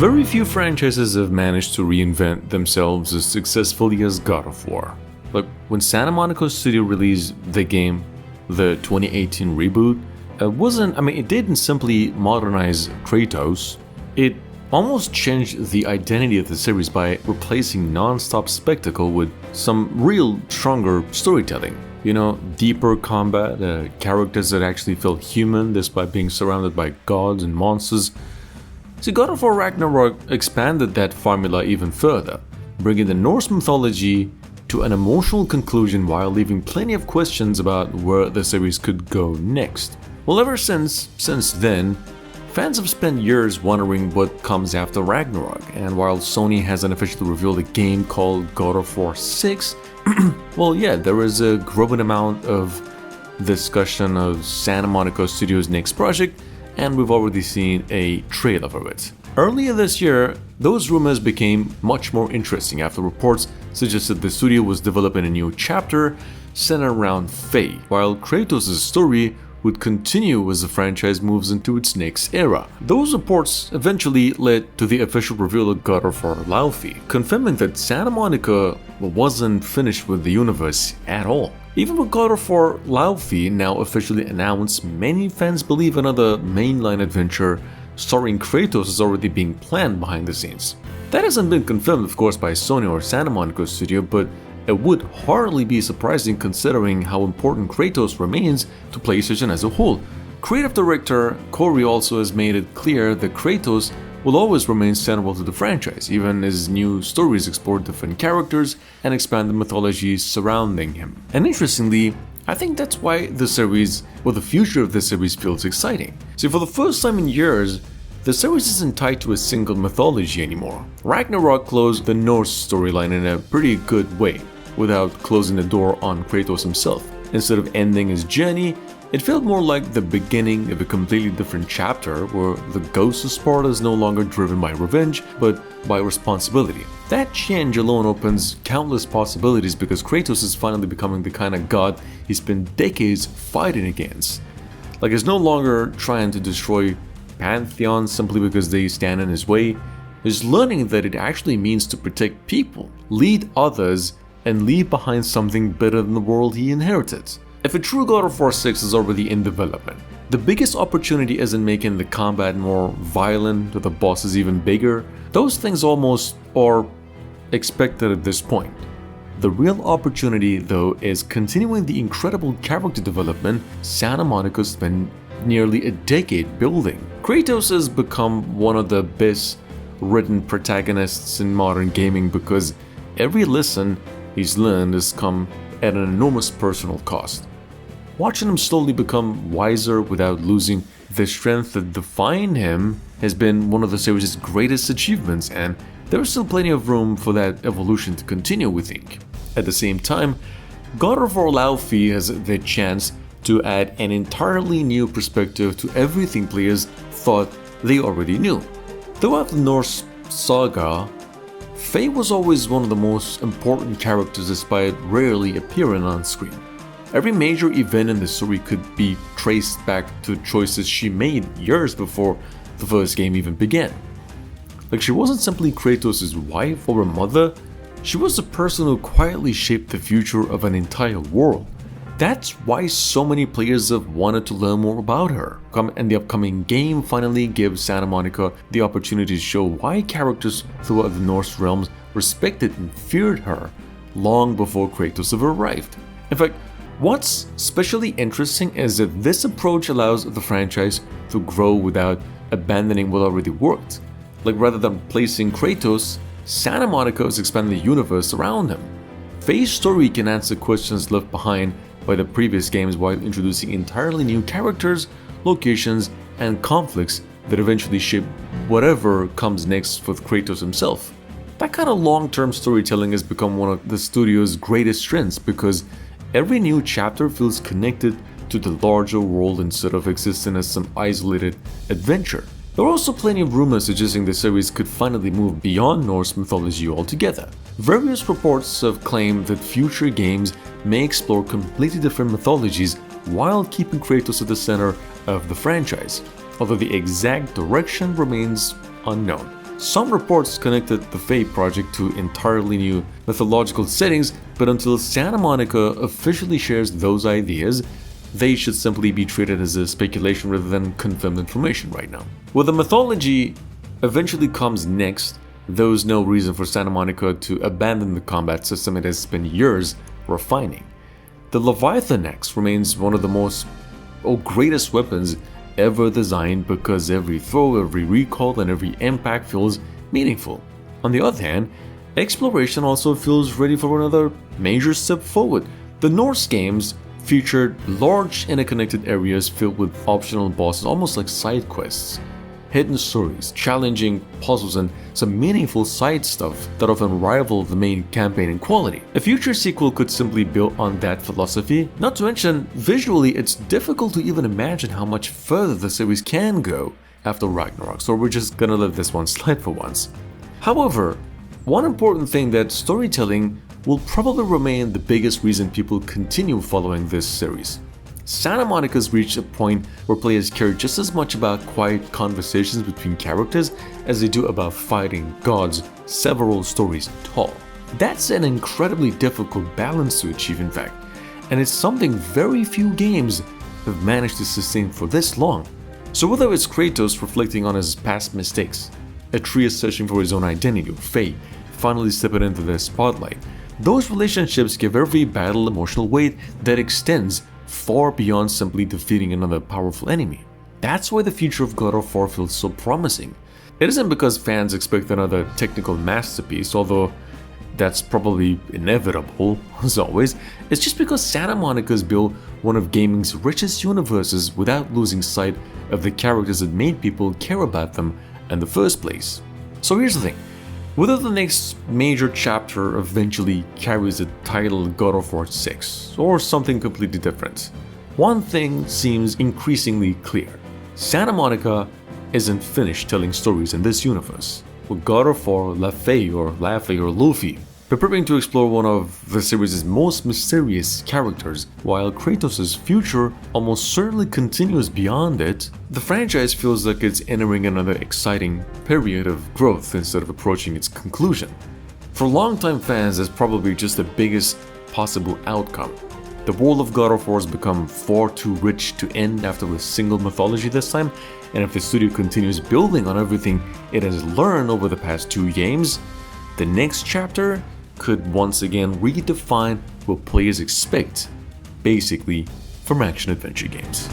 Very few franchises have managed to reinvent themselves as successfully as God of War. Like when Santa Monica Studio released the game, the 2018 reboot, it didn't simply modernize Kratos, it almost changed the identity of the series by replacing non-stop spectacle with some real stronger storytelling. Deeper combat, characters that actually felt human despite being surrounded by gods and monsters. See, God of War Ragnarok expanded that formula even further, bringing the Norse mythology to an emotional conclusion while leaving plenty of questions about where the series could go next. Well, ever since then, fans have spent years wondering what comes after Ragnarok, and while Sony hasn't officially revealed a game called God of War 6, there is a growing amount of discussion of Santa Monica Studios' next project, and we've already seen a trailer for it. Earlier this year, those rumors became much more interesting after reports suggested the studio was developing a new chapter centered around Faye, while Kratos' story would continue as the franchise moves into its next era. Those reports eventually led to the official reveal of God of War Laufey, confirming that Santa Monica wasn't finished with the universe at all. Even with God of War Laufey now officially announced, many fans believe another mainline adventure starring Kratos is already being planned behind the scenes. That hasn't been confirmed, of course, by Sony or Santa Monica Studio, but it would hardly be surprising considering how important Kratos remains to PlayStation as a whole. Creative director Corey also has made it clear that Kratos will always remain central to the franchise, even as new stories explore different characters and expand the mythology surrounding him. And interestingly, I think that's why the future of the series feels exciting. See, for the first time in years, the series isn't tied to a single mythology anymore. Ragnarok closed the Norse storyline in a pretty good way, without closing the door on Kratos himself. Instead of ending his journey, it felt more like the beginning of a completely different chapter where the ghost of Sparta is no longer driven by revenge, but by responsibility. That change alone opens countless possibilities because Kratos is finally becoming the kind of god he spent decades fighting against. Like he's no longer trying to destroy pantheons simply because they stand in his way. He's learning that it actually means to protect people, lead others, and leave behind something better than the world he inherited. If a true God of War 6 is already in development, the biggest opportunity isn't making the combat more violent or the bosses even bigger. Those things almost are expected at this point. The real opportunity, though, is continuing the incredible character development Santa Monica spent nearly a decade building. Kratos has become one of the best written protagonists in modern gaming because every lesson he's learned has come at an enormous personal cost. Watching him slowly become wiser without losing the strength that defined him has been one of the series' greatest achievements, and there is still plenty of room for that evolution to continue, we think. At the same time, God of War Laufey has the chance to add an entirely new perspective to everything players thought they already knew. Throughout the Norse saga, Faye was always one of the most important characters despite rarely appearing on screen. Every major event in the story could be traced back to choices she made years before the first game even began. Like she wasn't simply Kratos' wife or a mother, she was the person who quietly shaped the future of an entire world. That's why so many players have wanted to learn more about her, and the upcoming game finally gives Santa Monica the opportunity to show why characters throughout the Norse realms respected and feared her long before Kratos ever arrived. In fact, what's especially interesting is that this approach allows the franchise to grow without abandoning what already worked. Like rather than replacing Kratos, Santa Monica is expanding the universe around him. Faye's story can answer questions left behind by the previous games while introducing entirely new characters, locations, and conflicts that eventually shape whatever comes next with Kratos himself. That kind of long-term storytelling has become one of the studio's greatest strengths because every new chapter feels connected to the larger world instead of existing as some isolated adventure. There are also plenty of rumors suggesting the series could finally move beyond Norse mythology altogether. Various reports have claimed that future games may explore completely different mythologies while keeping Kratos at the center of the franchise, although the exact direction remains unknown. Some reports connected the Fate project to entirely new mythological settings, but until Santa Monica officially shares those ideas, they should simply be treated as a speculation rather than confirmed information right now. What the mythology eventually comes next, there's no reason for Santa Monica to abandon the combat system it has spent years refining. The Leviathan Axe remains one of the most greatest weapons ever designed because every throw, every recall, and every impact feels meaningful. On the other hand, exploration also feels ready for another major step forward. The Norse games featured large interconnected areas filled with optional bosses, almost like side quests, hidden stories, challenging puzzles, and some meaningful side stuff that often rival the main campaign in quality. A future sequel could simply build on that philosophy. Not to mention, visually it's difficult to even imagine how much further the series can go after Ragnarok, so we're just gonna let this one slide for once. However, one important thing that storytelling will probably remain the biggest reason people continue following this series. Santa Monica's reached a point where players care just as much about quiet conversations between characters as they do about fighting gods several stories tall. That's an incredibly difficult balance to achieve, in fact, and it's something very few games have managed to sustain for this long. So whether it's Kratos reflecting on his past mistakes, Atreus searching for his own identity, or Faye finally stepping into the spotlight, those relationships give every battle emotional weight that extends far beyond simply defeating another powerful enemy. That's why the future of God of War feels so promising. It isn't because fans expect another technical masterpiece, although that's probably inevitable, as always. It's just because Santa Monica's built one of gaming's richest universes without losing sight of the characters that made people care about them in the first place. So here's the thing. Whether the next major chapter eventually carries the title God of War 6 or something completely different, one thing seems increasingly clear. Santa Monica isn't finished telling stories in this universe, with God of War, Laufey or Luffy preparing to explore one of the series' most mysterious characters, while Kratos' future almost certainly continues beyond it. The franchise feels like it's entering another exciting period of growth instead of approaching its conclusion. For longtime fans, that's probably just the biggest possible outcome. The world of God of War has become far too rich to end after a single mythology this time, and if the studio continues building on everything it has learned over the past 2 games, the next chapter could once again redefine what players expect, basically, from action-adventure games.